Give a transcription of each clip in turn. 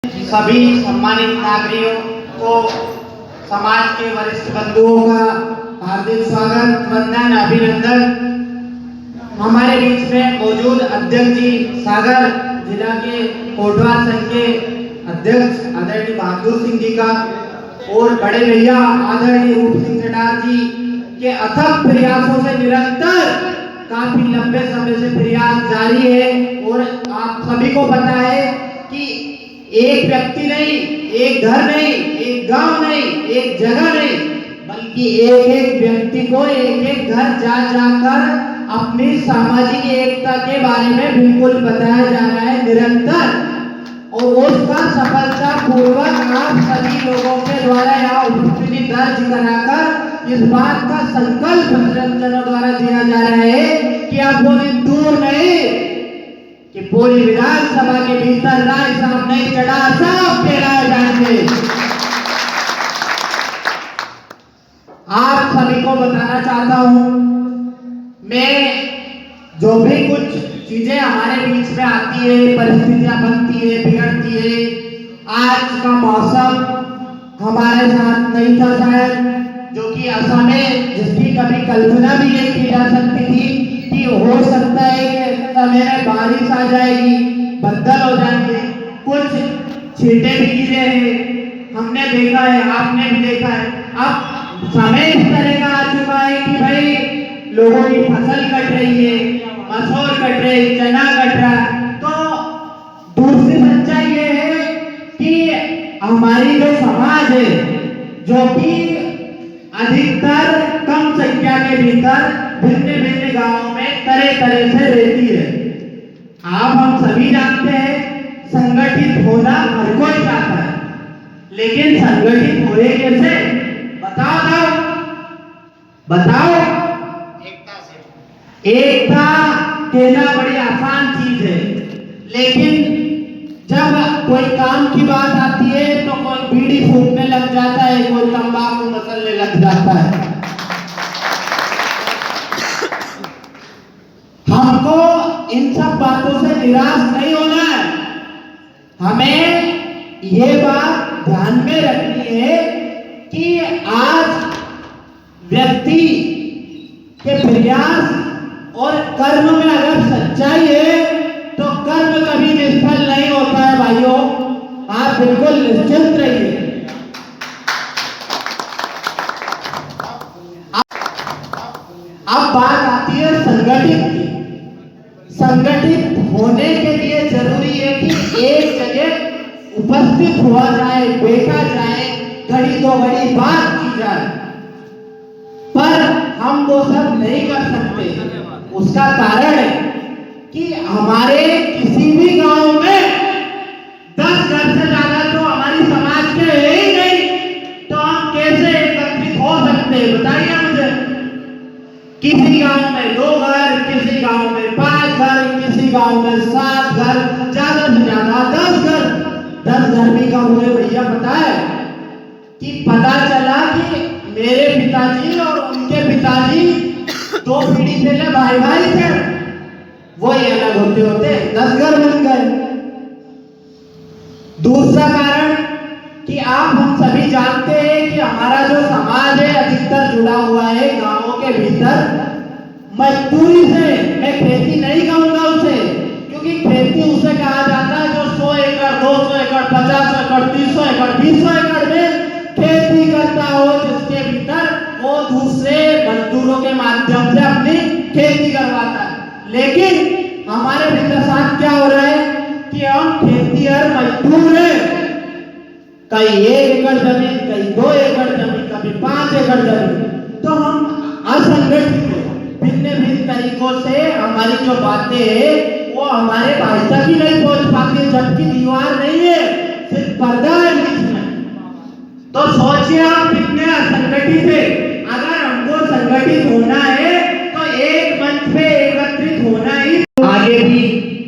सभी सम्मानित नागरिकों को समाज के वरिष्ठ बंधुओं का हार्दिक स्वागत, वंदन, अभिनंदन। हमारे बीच में मौजूद अध्यक्ष जी सागर जिला के कोटवार संघ के अध्यक्ष आदरणीय बहादुर सिंह जी का और बड़े भैया आदरणीय रूप सिंह चटार जी के अथक प्रयासों से निरंतर काफी लंबे समय से प्रयास जारी है। और आप सभी को पता है कि एक व्यक्ति नहीं, एक घर नहीं, एक गांव नहीं, एक जगह नहीं, बल्कि एक एक व्यक्ति को एक एक घर जा जाकर अपनी सामाजिक एकता के बारे में बिल्कुल बताया जा रहा है निरंतर। और उसका सफलता पूर्वक आप सभी लोगों के द्वारा यहाँ उपस्थिति दर्ज कराकर इस बात का संकल्प जनों द्वारा दिया जा रहा है कि अब वो दिन दूर नहीं कि पूरी विधानसभा के भीतर राय साहब नहीं चढ़ा साहब फहराए जाएंगे। आप सभी को बताना चाहता हूं, मैं जो भी कुछ चीजें हमारे बीच में आती है, परिस्थितियां बनती है, बिगड़ती है, आज का मौसम हमारे साथ नहीं था शायद, जो कि असम में जिसकी कभी कल्पना भी नहीं की जा सकती थी कि हो सकता है कि समय में बारिश आ जाएगी, बदल हो जाएंगे, कुछ छींटे भी गिरे हैं, हमने देखा है, आपने भी देखा है। अब समय इस तरह का आ चुका है कि भाई लोगों की फसल कट रही है, मसूर कट रही, चना कट रहा। तो दूसरी सच्चाई ये है कि हमारी जो समाज है, जो कि अधिकतर कम संख्या के भीतर भिन्न भिन्न गांवों में तरह तरह से रहती है। आप हम सभी जानते हैं संगठित होना हर कोई चाहता है, लेकिन संगठित होए कैसे? बताओ बताओ। एकता कहना बड़ी आसान चीज है, लेकिन जब कोई काम की बात आती है तो कोई बीड़ी फूकने लग जाता है, कोई तंबाकू मसलने लग जाता है। हमको इन सब बातों से निराश नहीं होना है। हमें ये बात ध्यान में रखनी है कि आज व्यक्ति के प्रयास और कर्म में अगर सच्चाई है तो कर्म कभी निष्फल नहीं होता है भाइयों, आप बिल्कुल निश्चिंत रहिए। अब बात आती है संगठित की। संगठित होने के लिए जरूरी है कि एक जगह उपस्थित हुआ जाए, बैठा जाए, घड़ी दो घड़ी बात की जाए, पर हम वो सब नहीं कर सकते। उसका कारण है कि हमारे किसी भी गांव में 10 घर से ज्यादा तो हमारी समाज के है ही नहीं, तो हम कैसे एकत्रित हो सकते हैं? बताइए मुझे। किसी गांव में 2 घर, किसी गांव में 5 घर, किसी गांव में 7 घर, ज्यादा से ज्यादा 10 घर। 10 घर भी कम हुए भैया। पता है कि पता चला कि मेरे पिताजी और उनके पिताजी 2 पीढ़ी पहले भाई भाई थे, वो ये अलग होते होते 10 घर बन गए। दूसरा कारण कि आप हम सभी जानते हैं कि हमारा जो समाज है अधिकतर जुड़ा हुआ है गांवों के भीतर मजदूरी से। मैं खेती नहीं कहूंगा उसे, क्योंकि खेती उसे कहा जाता है जो 100 एकड़, 200 एकड़, 50 एकड़, 300 एकड़, 200 एकड़ में खेती करता हो, जिसके भीतर वो दूसरे मजदूरों के माध्यम से अपनी खेती करवाता है। लेकिन हमारे भीतर साथ क्या हो रहा है कि हम खेतीहर मजदूर हैं। कहीं 1 एकड़ जमीन, कहीं 2 एकड़ जमीन, कभी 5 एकड़ जमीन। तो हम असंगठित हैं। भिन्न भिन्न तरीकों से हमारी जो बातें हैं वो हमारे भाई तक ही नहीं पहुंच पाती, जबकि दीवार नहीं है, सिर्फ पर्दा है बीच में। तो सोचिए आप कितने असंगठित है। अगर हमको संगठित होना है तो एक मंच पे एकत्रित होना ही। आगे भी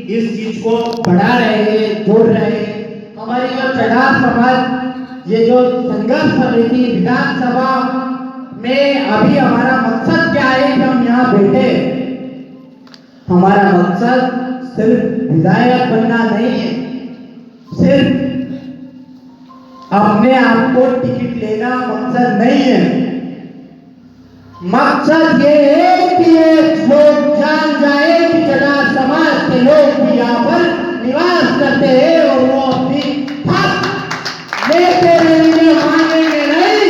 इस चीज को बढ़ा रहे हैं, जोड़ रहे हैं। हमारी जो चढ़ाव समाज, ये जो संघर्ष समिति विधानसभा में अभी हमारा मकसद क्या है कि हम यहाँ बैठे। हमारा मकसद सिर्फ विधायक बनना नहीं है, सिर्फ अपने आप को टिकट लेना मकसद नहीं है। मकसद ये है कि ये लोग जान जाए कि चढ़ार समाज के लोग भी यहाँ पर निवास करते हैं और वो अपनी हक लेते रहेंगे, मांगेंगे नहीं।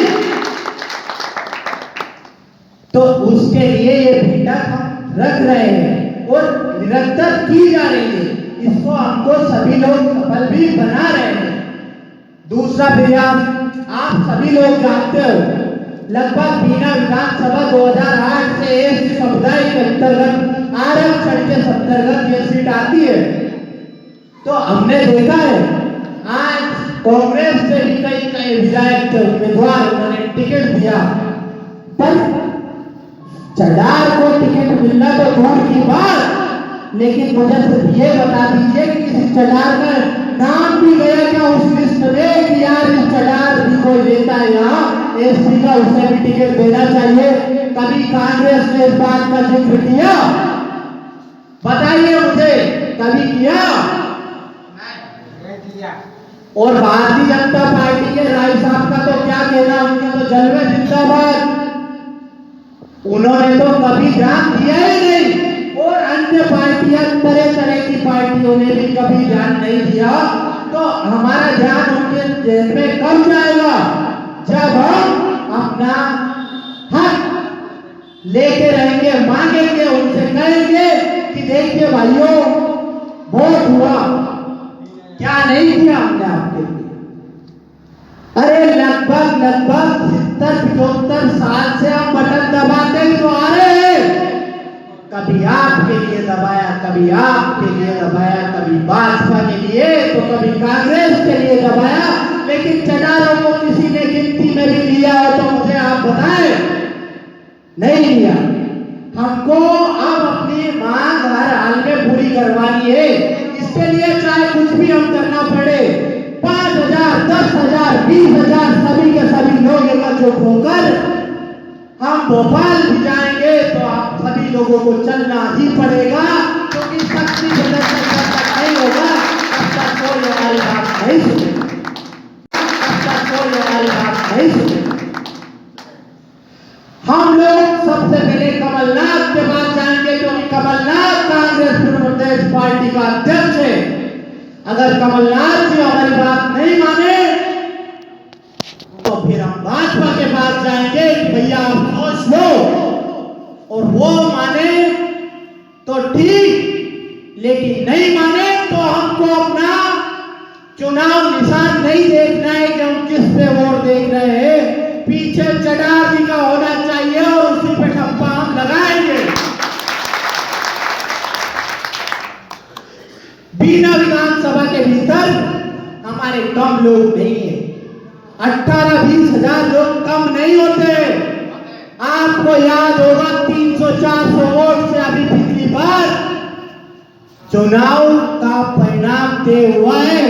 तो उसके लिए ये बैठक हम रख रहे हैं और निरंतर की जा रही है। इसको हमको सभी लोग सफल भी बना रहे हैं। दूसरा प्रयास आप सभी लोग जानते हो, लगभग बीना विधानसभा 2008 से एसटी समुदाय के अंतर्गत आरक्षण के अंतर्गत ये सीट आती है। तो हमने देखा है आज कांग्रेस से भी कई विधायक थे, उम्मीदवार उन्होंने टिकट दिया, पर चढ़ार को टिकट मिलना तो दूर की बात, लेकिन मुझे सिर्फ ये बता दीजिए कि किसी चढ़ार का नाम भी गया क्या उस लिस्ट में कि यार इस चढ़ार भी कोई देता है यहाँ एसपी का, उसे भी टिकट देना चाहिए। कभी कांग्रेस ने इस बात का जिक्र किया? बताइए मुझे, कभी किया? और भारतीय जनता पार्टी के राय साहब का तो क्या कहना, उनके तो जलवे जिंदाबाद, उन्होंने तो कभी ध्यान दिया ही नहीं। और अन्य पार्टियां, तरह तरह की पार्टियों ने भी कभी ध्यान नहीं दिया। तो हमारा ध्यान उनके जेल में कब जाएगा? जब हम अपना हक लेके रहेंगे, मांगेंगे, उनसे कहेंगे कि देखिए भाइयों बहुत हुआ, क्या नहीं किया हमने आपके लिए। अरे लगभग 70-75 साल से हम बटन दबाते ही तो आ रहे हैं। कभी आपके लिए दबाया, कभी आपके लिए दबाया, कभी भाजपा के लिए, तो कभी कांग्रेस के लिए दबाया, लेकिन चढ़ारों को किसी ने गिनती में भी लिया हो तो मुझे आप बताएं? नहीं लिया। हमको अब अपनी मांग हर हाल में पूरी करवानी है। इसके लिए चाहे कुछ भी हम करना पड़े, 5,000, 10,000, 20,000 सभी के सभी लोग एकजुट होकर हम भोपाल भी जाएंगे तो आप सभी लोगों को चलना ही पड़ेगा, क्योंकि शक्ति प्रदर्शन जब तक नहीं होगा तब तक कोई हमारी बात नहीं सुनेगा, तब तक कोई हमारी बात नहीं सुनेगा। हम लोग सबसे पहले कमलनाथ के पास जाएंगे, क्योंकि कमलनाथ कांग्रेस प्रदेश पार्टी का अध्यक्ष है। अगर कमलनाथ जी हमारी बात नहीं माने तो फिर हम भाजपा के पास जाएंगे कि भैया आप सोच लो, और वो माने तो ठीक, लेकिन नहीं माने तो हमको अपना चुनाव निशान नहीं देखना है कि हम किस पे वोट देख रहे हैं। पीछे चढ़ार जी का होना चाहिए और उसी पे ठप्पा हम लगाएंगे। बीना विधानसभा के भीतर हमारे कम लोग नहीं है, 18-20 हजार लोग कम नहीं होते। आपको याद होगा 300-400 वोट से अभी पिछली बार चुनाव का परिणाम तय हुआ है।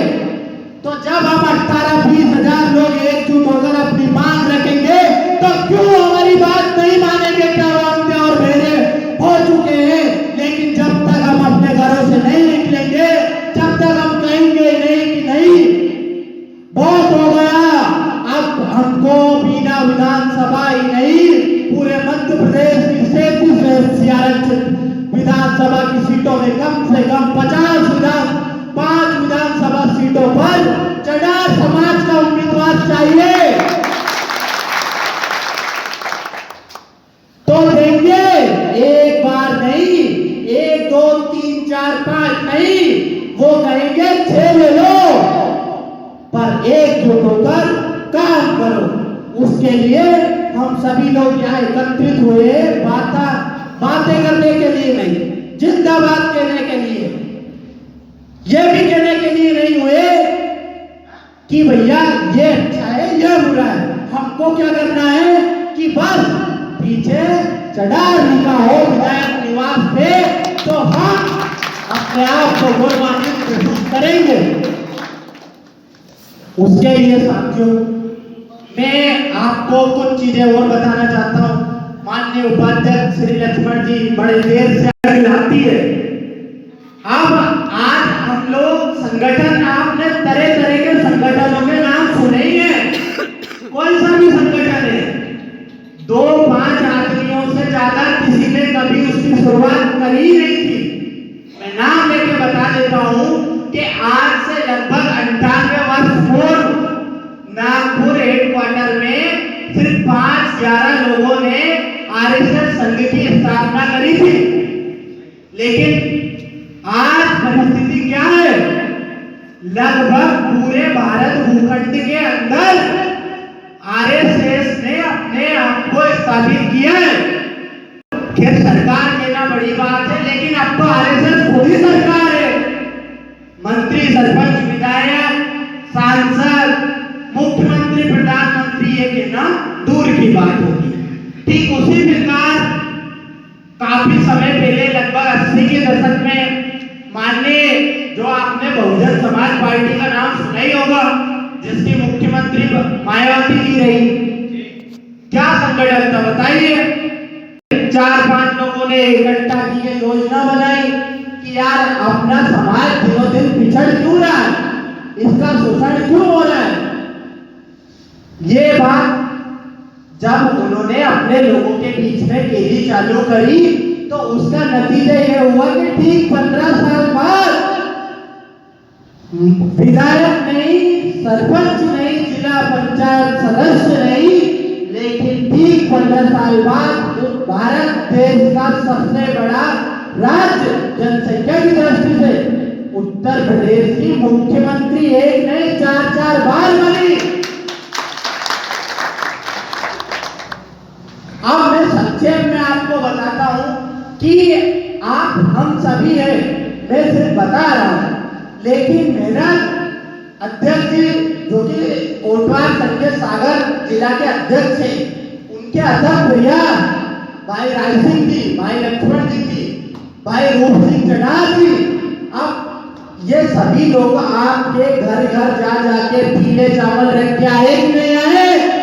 तो जब हम 18-20 हजार लोग एकजुट होकर अपनी मांग रखेंगे तो क्यों हमारी बात नहीं मानेंगे? क्या वादे और मेरे हो चुके हैं, लेकिन जब तक हम अपने घरों से नहीं निकलेंगे, जब तक हम कहेंगे नहीं कि नहीं बहुत हो गया, अब हमको बीना विधानसभा ही नहीं पूरे मध्य प्रदेश की 37 आरक्षित विधानसभा की सीटों में कम से कम 5 विधानसभा सीटों पर चढ़ार समाज का उम्मीदवार चाहिए। तो देंगे, एक बार नहीं, 1, 2, 3, 4, 5 नहीं, वो कहेंगे 6 ले लो, पर एकजुट होकर काम करो। उसके लिए हम सभी लोग यहाँ एकत्रित हुए, बातें करने के लिए नहीं, जिंदाबाद कहने के लिए, यह भी कहने के लिए नहीं हुए कि भैया ये अच्छा है यह बुरा है। हमको क्या करना है कि बस पीछे चढ़ार लिखा हो विधायक निवास पे तो हम अपने आप को गौरवान्वित महसूस करेंगे। उसके लिए साथियों मैं आपको कुछ चीजें और बताना चाहता हूं। माननीय उपाध्यक्ष श्री लक्ष्मण जी बड़े देर से आती है। अब आज हम लोग संगठन, आपने तरह तरह के संगठनों के नाम सुने ही हैं। क्वार्टर में सिर्फ 5-11 लोगों ने आरएसएस संघ की स्थापना करी थी, लेकिन आज परिस्थिति क्या है? लगभग पूरे भारत भूखंड के अंदर आरएसएस ने अपने आप को स्थापित किया है। खैर सरकार देना बड़ी बात है, लेकिन अब तो आरएसएस खुद ही सरकार है। मंत्री, सरपंच, विधायक, सांसद, मुख्यमंत्री, प्रधानमंत्री, ये कहना दूर की बात होगी। ठीक उसी प्रकार काफी समय पहले लगभग 80 के दशक में माननीय जो आपने बहुजन समाज पार्टी का नाम सुना ही होगा, जिसकी मुख्यमंत्री मायावती जी रही, क्या संगठन था बताइए? 4-5 लोगों ने इकट्ठा की योजना बनाई कि यार अपना समाज दिनों दिन पिछड़ क्यों रहा है, इसका शोषण क्यों हो रहा है। ये बात जब उन्होंने अपने लोगों के बीच में कही चालू करी तो उसका नतीजा यह हुआ कि ठीक 15 साल बाद विधायक नहीं, सरपंच नहीं, जिला पंचायत सदस्य नहीं, लेकिन ठीक 15 साल बाद भारत देश का सबसे बड़ा राज्य जनसंख्या की दृष्टि से उत्तर प्रदेश की मुख्यमंत्री एक नहीं 4-4 बार बनी। अब मैं संक्षेप में आपको बताता हूं कि आप हम सभी हैं, मैं सिर्फ बता रहा हूं, लेकिन मेरा अध्यक्ष जी जो कि कोटवार संजय सागर जिला के अध्यक्ष हैं, उनके अध्यक्ष भैया भाई राय सिंह जी, भाई लक्ष्मण जी जी, भाई रूप सिंह चढ़ार जी, अब ये सभी लोग आपके घर घर जा जाके पीले चावल रख के आए कि नहीं आए?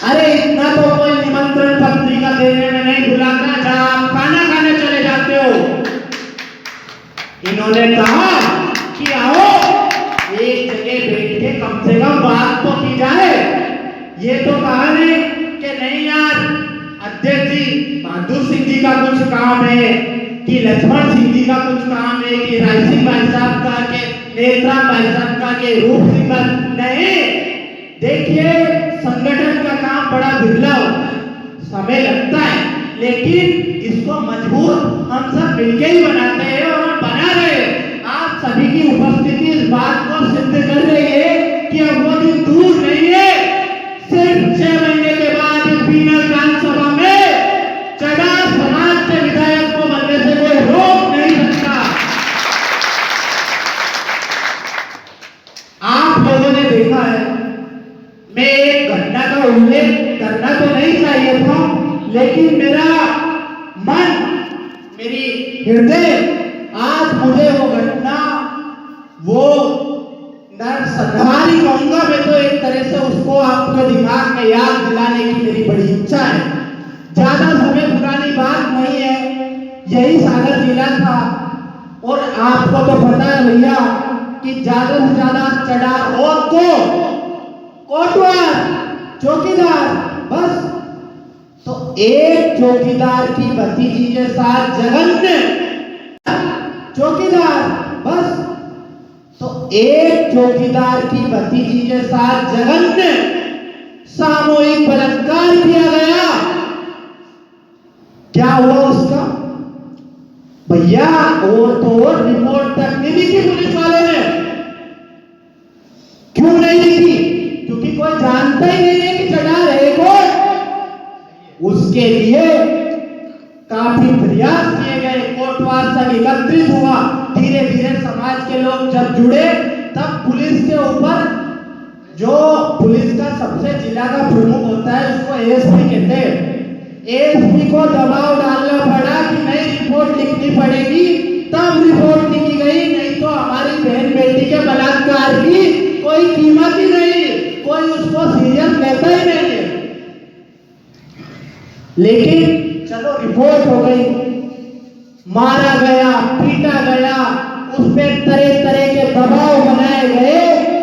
अरे इतना तो कोई निमंत्रण पत्रिका देने में नहीं बुलाता जहां आप खाना खाने चले जाते हो। इन्होंने कहा कि आओ एक जगह बैठ के कम से कम बात तो की जाए। ये तो कहा नहीं कि नहीं यार अध्यक्ष जी बहादुर सिंह जी का कुछ काम है, कि लक्ष्मण सिंह जी का कुछ काम है, कि राय सिंह भाई साहब का, के नेत्राम भाई साहब का, के रूप सिंह का। नहीं, देखिए संगठन का काम बड़ा बिरला होता है, समय लगता है, लेकिन इसको मजबूर हम सब मिलके ही बनाते हैं और हम बना रहे हैं। आप सभी की उपस्थिति इस बात को सिद्ध कर रही है कि अब वो दिन दूर नहीं है। सिर्फ 6 महीने के बाद इस बीना विधानसभा में चढ़ार समाज के विधायक को बनने से कोई रोक नहीं सकता। आप लोगों ने देखा है, मैं एक घटना का उल्लेख करना तो नहीं चाहिए था, लेकिन मेरा मन, मेरी हृदय आज मुझे वो घटना, वो नरसंहारी कहूंगा मैं तो एक तरह से उसको आपके दिमाग में याद दिलाने की मेरी बड़ी इच्छा है। ज्यादा समय पुरानी बात नहीं है, यही सागर जिला था और आपको तो पता है भैया कि ज्यादा से ज्यादा चढ़ार हो तो कोटवार चौकीदार, बस। तो एक चौकीदार की भतीजी के साथ जघन्य चौकीदार, बस। तो एक चौकीदार की भतीजी के साथ जघन्य सामूहिक बलात्कार किया गया। क्या हुआ उसका भैया? और तो और रिपोर्ट तक नहीं लिखी पुलिस वाले ने। क्यों नहीं लिखी? क्योंकि कोई जानता ही नहीं है कि चढ़ार है कौन। उसके लिए काफी प्रयास किए गए, कोटवार संघ एकत्रित हुआ, धीरे धीरे समाज के लोग जब जुड़े तब पुलिस के ऊपर, जो पुलिस का सबसे जिला का प्रमुख होता है उसको एएसपी कहते हैं, एएसपी को दबाव डालना पड़ा कि नहीं रिपोर्ट लिखनी पड़ेगी, तब रिपोर्ट लिखी गई। नहीं तो हमारी बहन बेटी के बलात्कार की कोई कीमत ही नहीं, कोई उसको सीरियस लेता ही नहीं है। लेकिन चलो रिपोर्ट हो गई, मारा गया, पीटा गया, उस पर तरह तरह के दबाव बनाए गए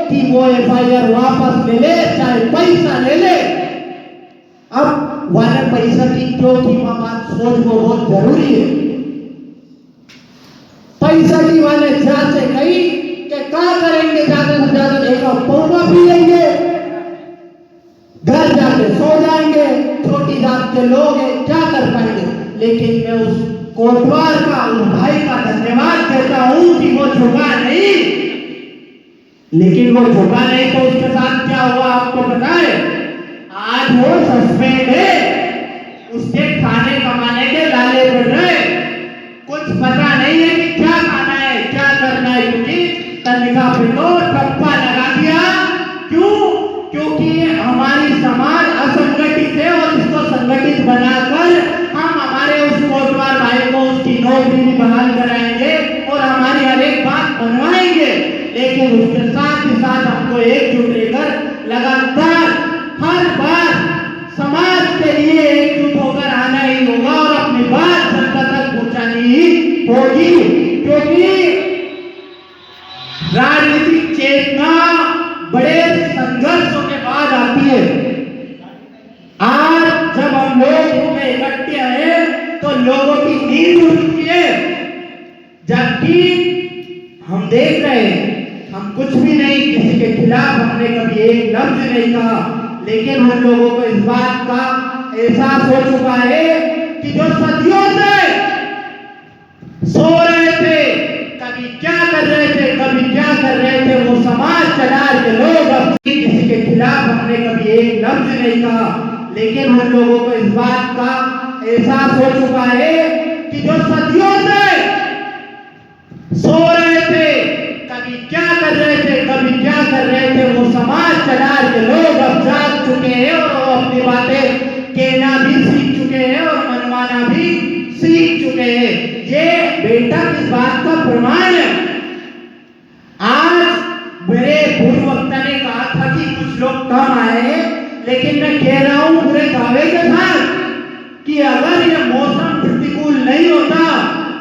कि वो एफआईआर वापस ले ले, चाहे पैसा ले ले। अब वाले पैसा की क्यों की बात सोच वो बहुत जरूरी है। पैसा की वाले जांच से कही कि क्या करेंगे, ज्यादा से ज्यादा एक पौवा लेकिन मैं उस कोटवार का, उस भाई का धन्यवाद देता हूं कि वो झुका नहीं। लेकिन वो झुका नहीं तो उसके साथ क्या हुआ आपको पता है? आज वो सस्पेंड है, उसके खाने कमाने के लाले पड़ रहे, कुछ पता नहीं है कि क्या खाना है, क्या करना है, क्योंकि तनिका पे तो ठप्पा लगा दिया। क्यों? क्योंकि हमारी समाज असंगठित है और इसको संगठित बनाकर हम हमारे उस कोटवार भाई को उसकी नौकरी भी बहाल कराएंगे और हमारी हर एक बात बनवाएंगे। लेकिन उसके साथ ही साथ हमको एकजुट रहकर लगातार हर बार समाज के लिए एकजुट होकर आना ही होगा और अपनी बात जनता तक पहुंचानी ही होगी। क्योंकि राजनीतिक चेतना बड़े संघर्षों के बाद आती है। आज जब हम लोग इसमें इकट्ठे हैं तो लोगों की नींद उड़ चुकी है, जबकि हम देख रहे हैं हम कुछ भी नहीं, किसी के खिलाफ हमने कभी एक लफ्ज नहीं कहा, लेकिन हम लोगों को इस बात का एहसास हो चुका है कि जो सदियों से सो रहे थे, कभी क्या कर रहे थे, कभी क्या कर रहे थे, वो समाज चला के लोग अब किसी के खिलाफ हमने कभी एक लफ्ज नहीं कहा, लेकिन हम लोगों को इस बात का एहसास हो चुका है कि जो सदियों से सो रहे थे, कभी क्या कर रहे थे, कभी क्या कर रहे थे, वो समाज चला के लोग अब जाग चुके हैं और वो अपनी बातें कहना भी सीख चुके हैं और मनवाना भी सीख चुके हैं। ये बेटा इस बात का प्रमाण है। आज मेरे पूर्व वक्ता ने कहा था कि कुछ लोग कम आए, लेकिन मैं कह रहा हूं पूरे दावे के साथ कि अगर ये मौसम प्रतिकूल नहीं होता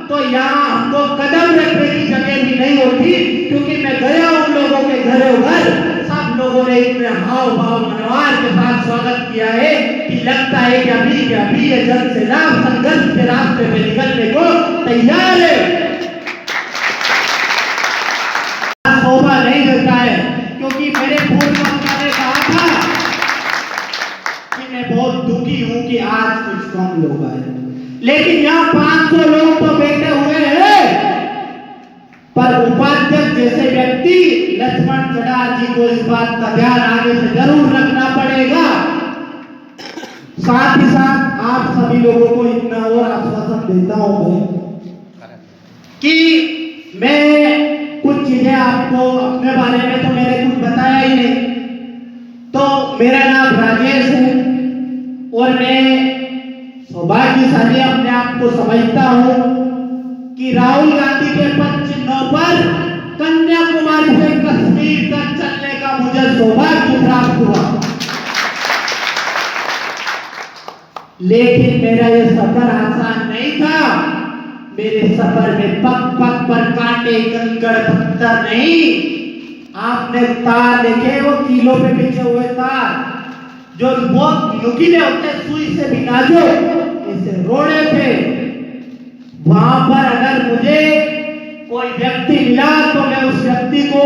तो यहाँ हमको कदम रखने की जगह भी नहीं होती। क्योंकि मैं गया उन लोगों के घरों घर, सब लोगों ने इतने हाव भाव मनवार के साथ स्वागत किया है कि लगता है कि अभी ये जन से लाभ संघर्ष के रास्ते में निकलने को तैयार है। शोभा नहीं देता है, क्योंकि मेरे पूर्व वक्ता ने कहा था कि मैं बहुत दुखी हूं कि आज कुछ कम लोग आए, लेकिन यहाँ 500 लोग तो बैठे हुए हैं। पर उपाध्यक्ष जैसे व्यक्ति लक्ष्मण चढ़ार जी को इस बात का ध्यान आगे से जरूर रखना पड़ेगा। साथ ही साथ आप सभी लोगों को इतना और आश्वासन देता हूं मैं कि मैं कुछ चीजें आपको अपने बारे में तो मैंने कुछ बताया ही नहीं। तो मेरा नाम राजेश है और मैं सौभाग्यशाली अपने आप को समझता हूं कि राहुल गांधी के पद चिन्हों पर कन्याकुमारी से कश्मीर तक चलने का मुझे सौभाग्य प्राप्त हुआ। लेकिन मेरा यह सफर आसान नहीं था। मेरे सफर में पग पग पर कांटे, कंकड़, पत्थर नहीं। आपने तार देखे, वो कीलों पे बिछे हुए तार जो बहुत नुकीले होते, सुई से भी नाजुक, ऐसे रोड़े थे। वहां पर अगर मुझे कोई व्यक्ति मिला तो मैं उस व्यक्ति को,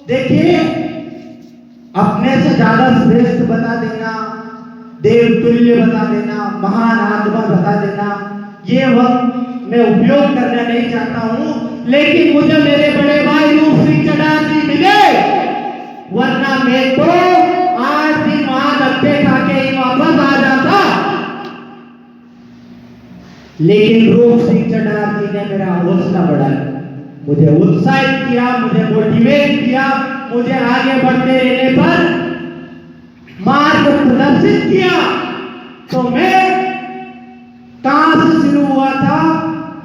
देखिए, अपने से ज्यादा श्रेष्ठ बता देना, देवतुल्य बता देना, महान आत्मा बता देना, ये वक्त मैं उपयोग करना नहीं चाहता हूं। लेकिन मुझे मेरे बड़े भाई रूप सिंह चढ़ार जी मिले, वरना मैं तो आज दिन वहां धक्के खा के ही वापस आ जाता। लेकिन रूप सिंह चढ़ार जी ने मेरा हौसला बढ़ाया, मुझे उत्साहित किया, मुझे मोटिवेट किया, मुझे आगे बढ़ते रहने पर मार्ग प्रदर्शित किया। तो मैं कहां से शुरू हुआ था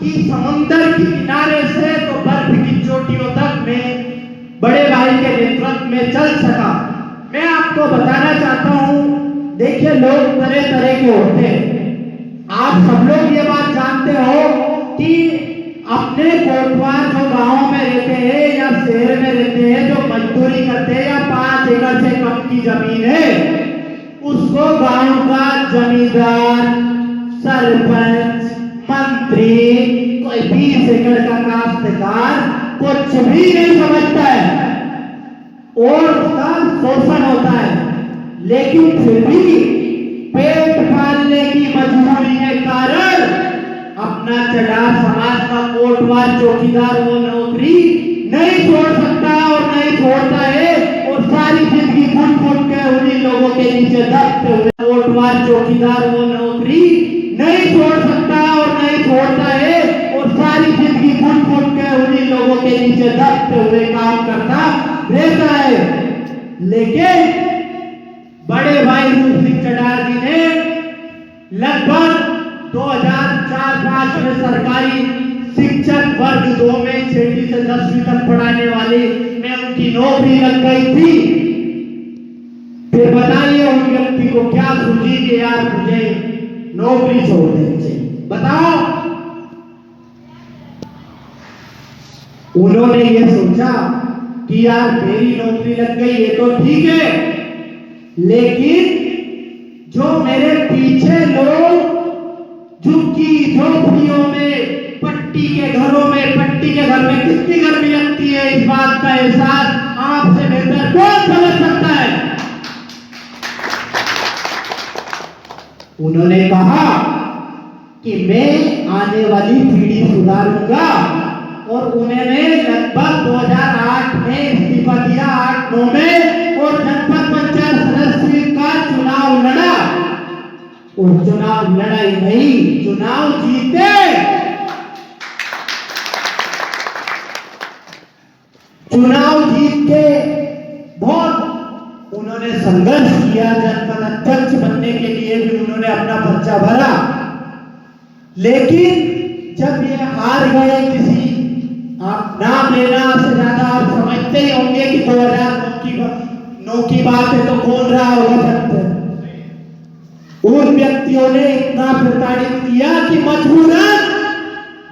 कि समुद्र के किनारे से तो बर्फ की चोटियों तक मैं बड़े भाई के नेतृत्व में चल सका। मैं आपको बताना चाहता हूं, देखिए, लोग तरह तरह के होते हैं। आप सब लोग ये बात जानते हो कि अपने कोटवार जो गांव में रहते हैं या शहर में रहते हैं, जो मजदूरी करते हैं या 5 एकड़ से कम की जमीन है, उसको गांव का जमींदार, सरपंच, मंत्री, कोई 20 एकड़ का काश्तकार कुछ भी नहीं समझता है और उसका शोषण होता है। लेकिन फिर भी पेट पालने की मजबूरी के कारण अपना चढ़ार समाज का कोटवार चौकीदार वो नौकरी नहीं छोड़ सकता और नहीं छोड़ता है, और सारी जिंदगी घुट घुट के उन्हीं लोगों के नीचे दबते हुए कोटवार चौकीदार वो नौकरी नहीं छोड़ सकता और नहीं छोड़ता है, और सारी जिंदगी घुट घुट के उन्हीं लोगों के नीचे दबते हुए काम करता रहता है। लेकिन बड़े भाई रूप सिंह चढ़ार जी ने लगभग 2004-05 में सरकारी शिक्षक वर्ग 2 में 6वीं से 10वीं तक पढ़ाने वाले में उनकी नौकरी लग गई थी। फिर बताइए उन व्यक्ति को क्या सूझी कि यार मुझे नौकरी छोड़ देनी चाहिए, बताओ। उन्होंने ये सोचा कि यार मेरी नौकरी लग गई ये तो ठीक है, लेकिन जो मेरे पीछे लोग झुग्गी झोपड़ियों में पट्टी के घरों में, पट्टी के घर में कितनी गर्मी लगती है, इस बात का एहसास आपसे बेहतर कौन समझ सकता है। उन्होंने कहा कि मैं आने वाली पीढ़ी सुधारूंगा, और उन्होंने लगभग 2008 में इस्तीफा दिया 8-9 में, और जनपद पंचायत सदस्य का चुनाव लड़ा, और चुनाव लड़ाई नहीं चुनाव जीते। चुनाव जीत के बहुत उन्होंने संघर्ष किया, जनपद अध्यक्ष बनने के लिए भी उन्होंने अपना पर्चा भरा, लेकिन जब ये हार गए किसी, आप नाम लेना से ज्यादा आप समझते ही होंगे कि 2009 की बात है तो कौन रहा होगा छत्तीसगढ़। उन व्यक्तियों ने इतना प्रताड़ित किया कि मजबूरन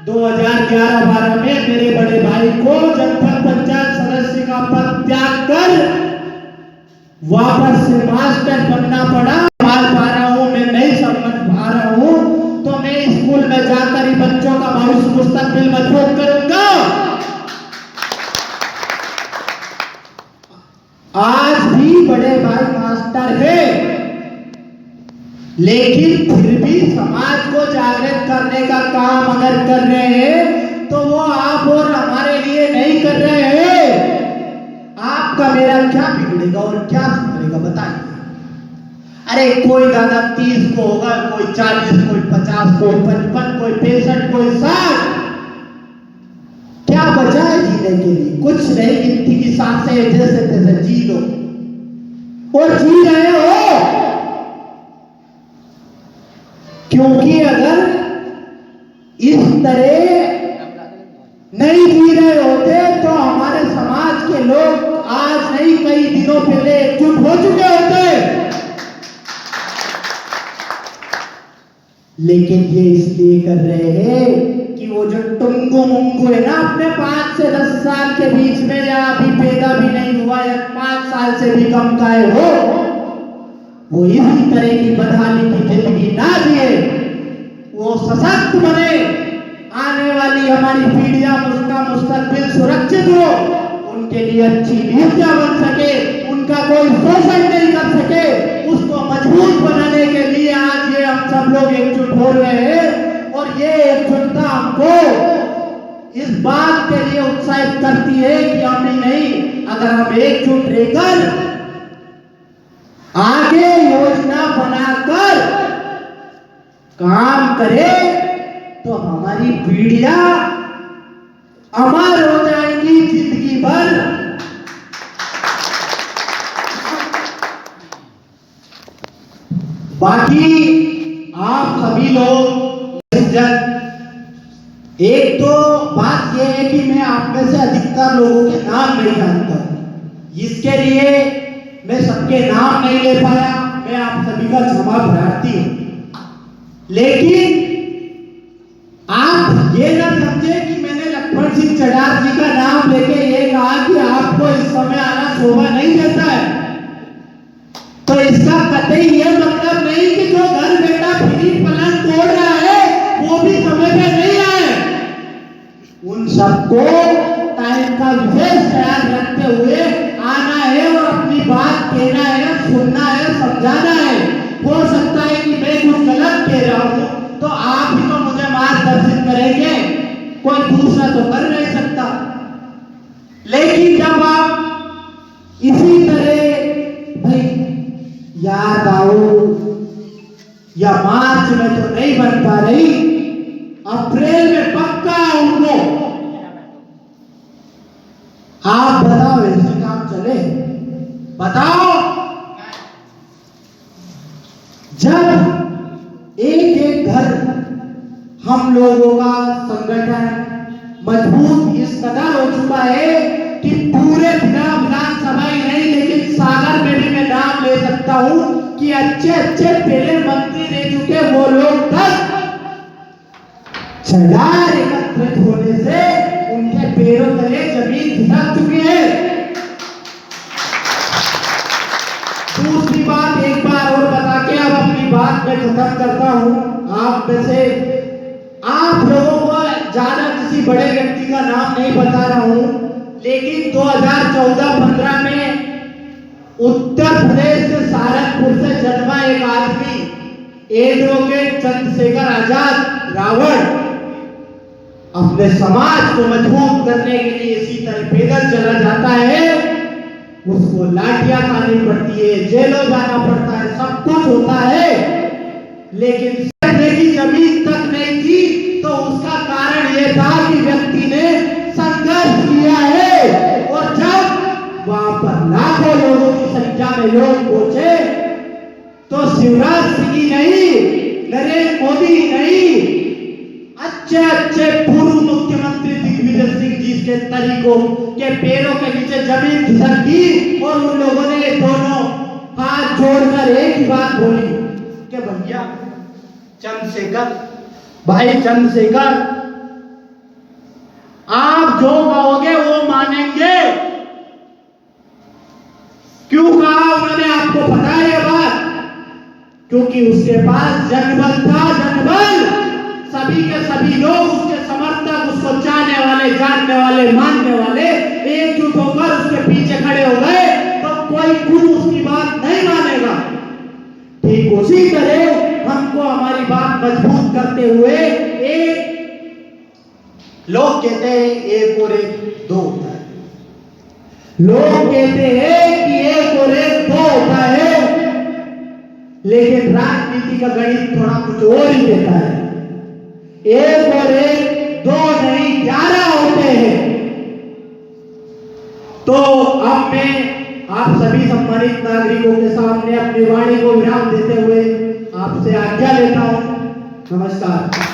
2011-12 में मेरे बड़े भाई को जनपद पंचायत सदस्य का पद त्याग कर वापस से मास्टर बनना पड़ा। बात पा रहा हूं, मैं नहीं समझ पा रहा हूं, तो मैं स्कूल में जाकर ही बच्चों का भविष्य मुस्तकबिल मजबूत करूंगा। आज भी बड़े भाई मास्टर है, लेकिन फिर भी समाज को जागृत करने का काम अगर कर रहे हैं तो वो आप और हमारे लिए नहीं कर रहे हैं। आपका मेरा क्या बिगड़ेगा और क्या सुधरेगा बताइए। अरे कोई दादा 30 को होगा, कोई 40, कोई 50, कोई 55, कोई 65, कोई 60। क्या बचा है जीने के लिए? कुछ नहीं, गिनती की सांसें जैसे तैसे जी लो, और जी रहे हो। क्योंकि अगर इस तरह नहीं जी रहे होते तो हमारे समाज के लोग आज नहीं कई दिनों पहले एकजुट हो चुके होते। लेकिन ये इसलिए कर रहे हैं कि वो जो टुंगू मुंगू है ना, अपने 5 से 10 साल के बीच में, या अभी पैदा भी नहीं हुआ या 5 साल से भी कम का है, वो इसी तरह की बदहाली की जिंदगी ना जिए, वो सशक्त बने, आने वाली हमारी पीढ़ियां उसका मुस्तकबिल सुरक्षित हो, उनके लिए अच्छी नीतियां बन सके, उनका कोई शोषण नहीं कर सके, उसको मजबूत बनाने के लिए आज ये हम सब लोग एकजुट हो रहे हैं। और ये एकजुटता हमको इस बात के लिए उत्साहित करती है कि हम ही नहीं, अगर हम एकजुट रहकर आगे योजना बनाकर काम करें तो हमारी पीढ़ियां अमर हो जाएंगी जिंदगी भर। बाकी आप सभी लोग, एक तो बात यह है कि मैं आप में से अधिकतर लोगों के नाम नहीं जानता, इसके लिए मैं सबके नाम नहीं ले पाया, मैं आप सभी का क्षमा प्रार्थी हूं। लेकिन आप ये ना समझे कि मैंने लक्ष्मण सिंह चढ़ार जी का नाम लेके ये कहा कि आपको इस समय आना शोभा नहीं देता है, तो इसका कतई ये मतलब नहीं कि जो घर बेटा फ्री पलंग तोड़ रहा है वो भी समय पे नहीं आए। उन सबको टाइम का विशेष ख्याल रखते हुए आना है और अपनी बात कहना है, सुनना है, समझाना है। हो सकता है कि मैं कुछ गलत कह रहा कोई दूसरा तो कर नहीं सकता। लेकिन जब आप इसी तरह भाई याद आओ या मार्च में तो नहीं बन पा रही, अप्रैल में पक्का उनको, आप बताओ ऐसे काम चले? बताओ। जब एक एक घर हम लोगों का संगठन मजबूत इस कदर हो चुका है कि पूरे विधानसभा ही नहीं लेकिन सागर में भी मैं नाम ले सकता हूं कि अच्छे अच्छे पहले मंत्री रह चुके वो लोग तक चढ़ार एकत्रित होने से उनके पैरों तले जमीन खिसक चुकी है। दूसरी बात एक बार और बता के अब अपनी बात मैं खत्म करता हूं। आप में से आप लोगों को ज्यादा किसी बड़े व्यक्ति का नाम नहीं बता रहा हूं, लेकिन 2014-15 में उत्तर प्रदेश के सहारनपुर से जन्मा एक आदमी एडवोकेट चंद्रशेखर आजाद रावण अपने समाज को मजबूत करने के लिए इसी तरह पैदल चला जाता है, उसको लाठियां खानी पड़ती है, जेलों जाना पड़ता है, सब कुछ होता है, लेकिन की जमीन तक नहीं थी। तो उसका कारण यह था कि व्यक्ति ने संघर्ष किया है, और जब वहां पर लाखों लोगों की संख्या में लोग पहुंचे तो शिवराज सिंह ही नहीं, नरेंद्र मोदी ही नहीं, अच्छे अच्छे पूर्व मुख्यमंत्री दिग्विजय सिंह जी के तरीकों के पैरों के नीचे जमीन खिसक गई और उन लोगों ने दोनों हाथ जोड़कर एक ही बात बोली कि भैया चंद्रशेखर, भाई चंद्रशेखर, आप जो कहोगे वो मानेंगे। क्यों कहा उन्होंने? आपको पता है ये बात? क्योंकि उसके पास जनबल था, जनबल। सभी के सभी लोग उसके समर्थक, उसको चाहने वाले, जानने वाले, मानने वाले एकजुट होकर उसके पीछे खड़े हो गए, तो कोई खुद उसकी बात नहीं मानेगा। ठीक उसी तरह हमको हमारी बात मजबूत करते हुए एक लोग कहते हैं एक और एक दो होता है, लोग कहते हैं कि एक और एक दो होता है, लेकिन राजनीति का गणित थोड़ा कुछ और ही देता है। एक और एक दो नहीं 11 होते हैं। तो अब मैं आप सभी सम्मानित नागरिकों के सामने अपनी वाणी को विराम देते हुए आपसे आज्ञा लेता हूं। नमस्कार।